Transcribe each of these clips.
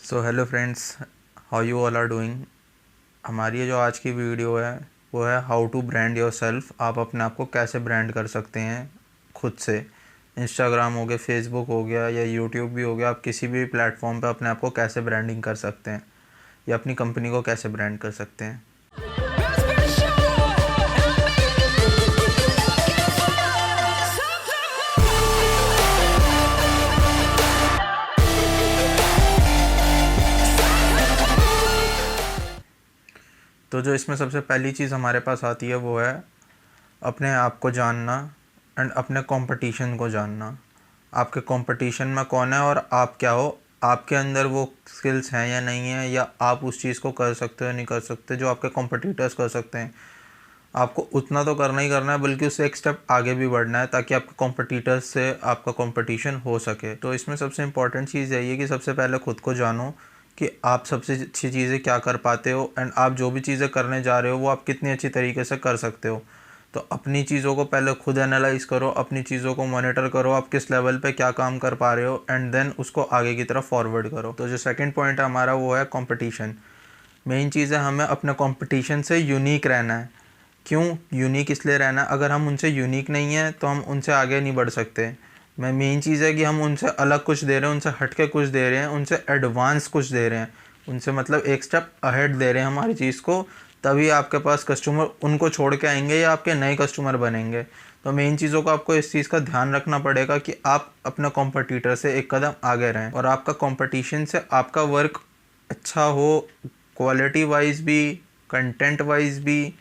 So hello friends, how you all are doing. हमारी ये जो आज की वीडियो है वो है how to brand yourself. आप अपने आप को कैसे ब्रांड कर सकते हैं खुद से। इंस्टाग्राम हो गया, फेसबुक हो गया या यूट्यूब भी हो गया, आप किसी भी प्लेटफॉर्म पे अपने आप को कैसे ब्रांडिंग कर सकते हैं या अपनी कंपनी को कैसे ब्रांड कर सकते हैं। तो जो इसमें सबसे पहली चीज़ हमारे पास आती है वो है अपने आप को जानना एंड अपने कंपटीशन को जानना। आपके कंपटीशन में कौन है और आप क्या हो, आपके अंदर वो स्किल्स हैं या नहीं है, या आप उस चीज़ को कर सकते हो या नहीं कर सकते जो आपके कंपटीटर्स कर सकते हैं। आपको उतना तो करना ही करना है, बल्कि उससे एक स्टेप आगे भी बढ़ना है ताकि आपके कंपटीटर्स से आपका कंपटीशन हो सके। तो इसमें सबसे इम्पॉर्टेंट चीज़ यही है कि सबसे पहले खुद को जानो कि आप सबसे अच्छी चीज़ें क्या कर पाते हो एंड आप जो भी चीज़ें करने जा रहे हो वो आप कितनी अच्छी तरीके से कर सकते हो। तो अपनी चीज़ों को पहले खुद एनालाइज करो, अपनी चीज़ों को मॉनिटर करो, आप किस लेवल पे क्या काम कर पा रहे हो एंड देन उसको आगे की तरफ फॉरवर्ड करो। तो जो सेकंड पॉइंट है हमारा वो है कंपटीशन। मेन चीज़ है हमें अपने कंपटीशन से यूनिक रहना है। क्यों यूनिक इसलिए रहना है, अगर हम उनसे यूनिक नहीं है तो हम उनसे आगे नहीं बढ़ सकते। मैं मेन चीज़ है कि हम उनसे अलग कुछ दे रहे हैं, उनसे हट के कुछ दे रहे हैं, उनसे एडवांस कुछ दे रहे हैं, उनसे मतलब एक स्टेप अहेड दे रहे हैं हमारी चीज़ को। तभी आपके पास कस्टमर उनको छोड़ के आएंगे या आपके नए कस्टमर बनेंगे। तो मेन चीज़ों को आपको इस चीज़ का ध्यान रखना पड़ेगा कि आप अपने कॉम्पिटिटर से एक कदम आगे रहें और आपका कंपटीशन से आपका वर्क अच्छा हो, क्वालिटी वाइज भी, कंटेंट वाइज भी।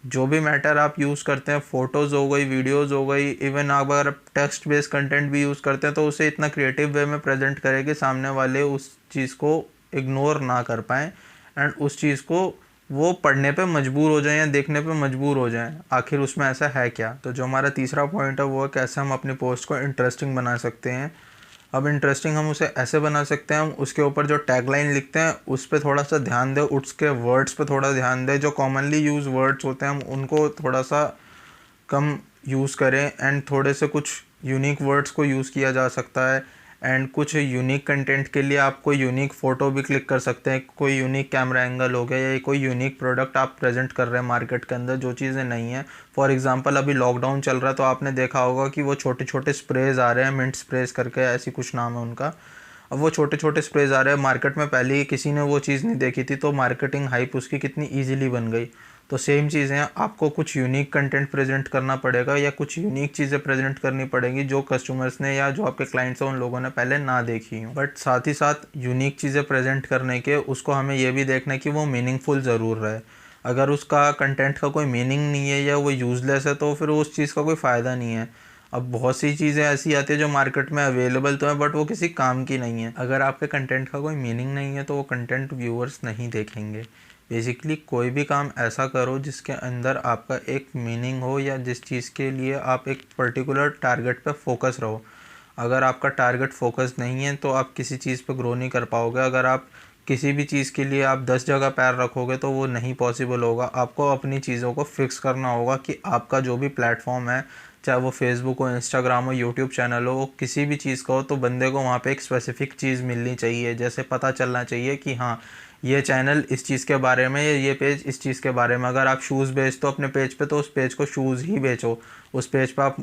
जो भी मैटर आप यूज़ करते हैं, फ़ोटोज़ हो गई, वीडियोज़ हो गई, इवन अगर आप टेक्स्ट बेस्ड कंटेंट भी यूज़ करते हैं तो उसे इतना क्रिएटिव वे में प्रेजेंट करें कि सामने वाले उस चीज़ को इग्नोर ना कर पाएँ एंड उस चीज़ को वो पढ़ने पे मजबूर हो जाएं या देखने पे मजबूर हो जाएं, आखिर उसमें ऐसा है क्या। तो जो हमारा तीसरा पॉइंट है वो है कैसे हम अपनी पोस्ट को इंटरेस्टिंग बना सकते हैं। अब इंटरेस्टिंग हम उसे ऐसे बना सकते हैं, हम उसके ऊपर जो टैगलाइन लिखते हैं उस पर थोड़ा सा ध्यान दें, उसके वर्ड्स पे थोड़ा ध्यान दें, जो कॉमनली यूज़ वर्ड्स होते हैं हम उनको थोड़ा सा कम यूज़ करें एंड थोड़े से कुछ यूनिक वर्ड्स को यूज़ किया जा सकता है। एंड कुछ यूनिक कंटेंट के लिए आप कोई यूनिक फ़ोटो भी क्लिक कर सकते हैं, कोई यूनिक कैमरा एंगल हो गया या कोई यूनिक प्रोडक्ट आप प्रेजेंट कर रहे हैं मार्केट के अंदर जो चीज़ें नहीं हैं। फॉर एग्जांपल अभी लॉकडाउन चल रहा है तो आपने देखा होगा कि वो छोटे छोटे स्प्रेज आ रहे हैं, मिंट स्प्रेज करके ऐसी कुछ नाम है उनका। अब वो छोटे छोटे स्प्रेज आ रहे हैं मार्केट में, पहले ही किसी ने वो चीज़ नहीं देखी थी तो मार्केटिंग हाइप उसकी कितनी ईजिली बन गई। तो सेम चीज़ें हैं, आपको कुछ यूनिक कंटेंट प्रेजेंट करना पड़ेगा या कुछ यूनिक चीज़ें प्रेजेंट करनी पड़ेंगी जो कस्टमर्स ने या जो आपके क्लाइंट्स हैं उन लोगों ने पहले ना देखी हों। बट साथ ही साथ यूनिक चीज़ें प्रेजेंट करने के उसको हमें ये भी देखना है कि वो मीनिंगफुल ज़रूर रहे। अगर उसका कंटेंट का कोई मीनिंग नहीं है या वो यूज़लेस है तो फिर उस चीज़ का कोई फ़ायदा नहीं है। अब बहुत सी चीज़ें ऐसी आती है जो मार्केट में अवेलेबल तो है बट वो किसी काम की नहीं है। अगर आपके कंटेंट का कोई मीनिंग नहीं है तो वो कंटेंट व्यूअर्स नहीं देखेंगे। बेसिकली कोई भी काम ऐसा करो जिसके अंदर आपका एक मीनिंग हो या जिस चीज़ के लिए आप एक पर्टिकुलर टारगेट पे फोकस रहो। अगर आपका टारगेट फोकस नहीं है तो आप किसी चीज़ पे ग्रो नहीं कर पाओगे। अगर आप किसी भी चीज़ के लिए आप 10 जगह पैर रखोगे तो वो नहीं पॉसिबल होगा। आपको अपनी चीज़ों को फिक्स करना होगा कि आपका जो भी प्लेटफॉर्म है, चाहे वो फेसबुक हो, इंस्टाग्राम हो, यूट्यूब चैनल हो, वो किसी भी चीज़ का हो तो बंदे को वहाँ पे एक स्पेसिफिक चीज़ मिलनी चाहिए। जैसे पता चलना चाहिए कि हाँ ये चैनल इस चीज़ के बारे में, ये पेज इस चीज़ के बारे में। अगर आप शूज़ बेचते हो अपने पेज पे तो उस पेज को शूज़ ही बेचो। उस पेज पे आप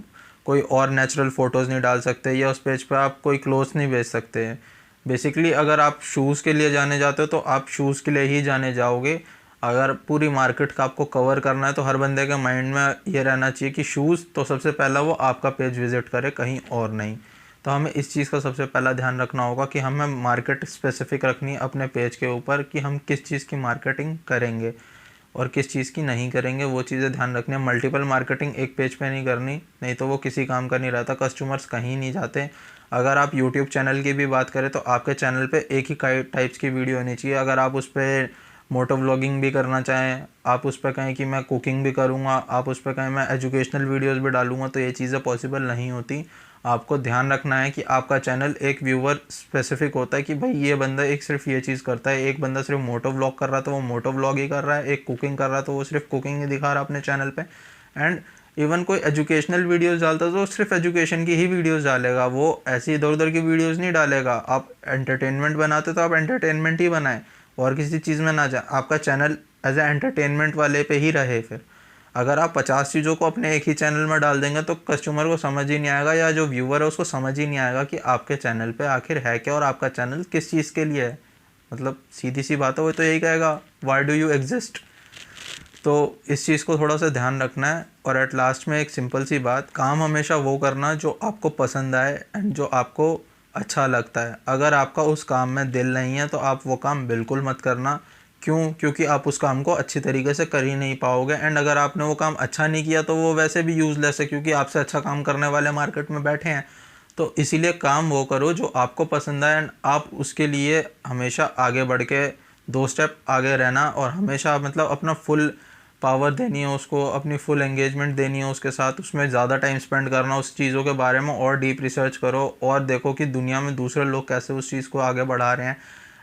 कोई और नेचुरल फ़ोटोज़ नहीं डाल सकते या उस पेज पे आप कोई क्लोथ्स नहीं बेच सकते हैं। बेसिकली अगर आप शूज़ के लिए जाने जाते हो तो आप शूज़ के लिए ही जाने जाओगे। अगर पूरी मार्केट का आपको कवर करना है तो हर बंदे के माइंड में ये रहना चाहिए कि शूज़ तो सबसे पहला वो आपका पेज विज़िट करे, कहीं और नहीं। तो हमें इस चीज़ का सबसे पहला ध्यान रखना होगा कि हमें मार्केट स्पेसिफिक रखनी है अपने पेज के ऊपर कि हम किस चीज़ की मार्केटिंग करेंगे और किस चीज़ की नहीं करेंगे। वो चीज़ें ध्यान रखनी है। मल्टीपल मार्केटिंग एक पेज पे नहीं करनी, नहीं तो वो किसी काम का नहीं रहता, कस्टमर्स कहीं नहीं जाते। अगर आप यूट्यूब चैनल की भी बात करें तो आपके चैनल पे एक ही टाइप्स की वीडियो होनी चाहिए। अगर आप उस पर मोटो व्लॉगिंग भी करना चाहें, आप उस पर कहें कि मैं कुकिंग भी करूँगा, आप उस पर कहें मैं एजुकेशनल वीडियोज़ भी डालूँगा, तो ये चीज़ें पॉसिबल नहीं होती। आपको ध्यान रखना है कि आपका चैनल एक व्यूवर स्पेसिफिक होता है कि भाई ये बंदा एक सिर्फ ये चीज़ करता है। एक बंदा सिर्फ मोटो व्लॉग कर रहा है तो वो मोटो व्लॉग ही कर रहा है, एक कुकिंग कर रहा है तो वो सिर्फ कुकिंग ही दिखा रहा है अपने चैनल पे। एंड इवन कोई एजुकेशनल वीडियोस डालता है तो सिर्फ एजुकेशन की ही वीडियोस डालेगा, वो ऐसी इधर उधर की वीडियोस नहीं डालेगा। आप एंटरटेनमेंट बनाते तो आप एंटरटेनमेंट ही बनाएं और किसी चीज़ में ना जाए। आपका चैनल एज ए एंटरटेनमेंट वाले पे ही रहे। फिर अगर आप 50 चीज़ों को अपने एक ही चैनल में डाल देंगे तो कस्टमर को समझ ही नहीं आएगा, या जो व्यूअर है उसको समझ ही नहीं आएगा कि आपके चैनल पे आखिर है क्या और आपका चैनल किस चीज़ के लिए है। मतलब सीधी सी बात है, वो तो यही कहेगा व्हाई डू यू एग्जिस्ट। तो इस चीज़ को थोड़ा सा ध्यान रखना है। और एट लास्ट में एक सिंपल सी बात, काम हमेशा वो करना जो आपको पसंद आए एंड जो आपको अच्छा लगता है। अगर आपका उस काम में दिल नहीं है तो आप वो काम बिल्कुल मत करना। क्यों? क्योंकि आप उस काम को अच्छी तरीके से कर ही नहीं पाओगे, एंड अगर आपने वो काम अच्छा नहीं किया तो वो वैसे भी यूज़लेस है, क्योंकि आपसे अच्छा काम करने वाले मार्केट में बैठे हैं। तो इसीलिए काम वो करो जो आपको पसंद है, एंड आप उसके लिए हमेशा आगे बढ़ के 2 स्टेप आगे रहना, और हमेशा मतलब अपना फुल पावर देनी है उसको, अपनी फुल एंगेजमेंट देनी है उसके साथ, उसमें ज़्यादा टाइम स्पेंड करना, उस चीज़ों के बारे में और डीप रिसर्च करो और देखो कि दुनिया में दूसरे लोग कैसे उस चीज़ को आगे बढ़ा रहे हैं।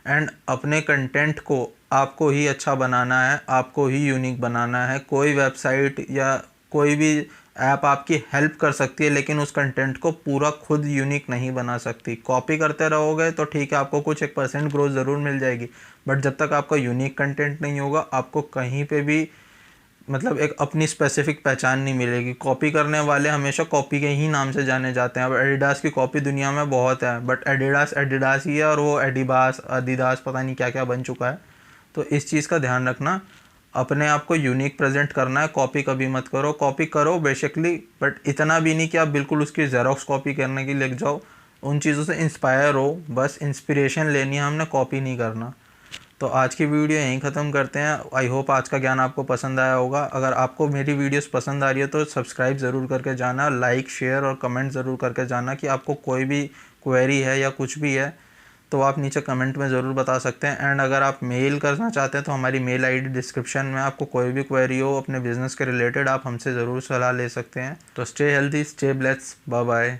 एंड अपने कंटेंट को आपको ही अच्छा बनाना है, आपको ही यूनिक बनाना है। कोई वेबसाइट या कोई भी ऐप आपकी हेल्प कर सकती है, लेकिन उस कंटेंट को पूरा खुद यूनिक नहीं बना सकती। कॉपी करते रहोगे तो ठीक है, आपको कुछ 1% ग्रोथ ज़रूर मिल जाएगी, बट जब तक आपका यूनिक कंटेंट नहीं होगा आपको कहीं पे भी मतलब एक अपनी स्पेसिफिक पहचान नहीं मिलेगी। कॉपी करने वाले हमेशा कॉपी के ही नाम से जाने जाते हैं। अब एडिडास की कॉपी दुनिया में बहुत है, बट एडिडास एडिडास ही है और वो एडिबास अदिदास पता नहीं क्या क्या बन चुका है। तो इस चीज़ का ध्यान रखना, अपने आप को यूनिक प्रेजेंट करना है। कॉपी कभी मत करो, कॉपी करो बेसिकली, बट इतना भी नहीं कि आप बिल्कुल उसकी जेरोक्स कॉपी करने की लग जाओ। उन चीज़ों से इंस्पायर हो, बस इंस्पिरेशन लेनी है हमने, कॉपी नहीं करना। तो आज की वीडियो यहीं ख़त्म करते हैं। आई होप आज का ज्ञान आपको पसंद आया होगा। अगर आपको मेरी वीडियोस पसंद आ रही है तो सब्सक्राइब ज़रूर करके जाना, लाइक शेयर और कमेंट ज़रूर करके जाना कि आपको कोई भी क्वेरी है या कुछ भी है तो आप नीचे कमेंट में ज़रूर बता सकते हैं। एंड अगर आप मेल करना चाहते हैं तो हमारी मेल आईडी डिस्क्रिप्शन में, आपको कोई भी क्वेरी हो अपने बिज़नेस के रिलेटेड आप हमसे ज़रूर सलाह ले सकते हैं। तो stay healthy, stay blessed, bye bye.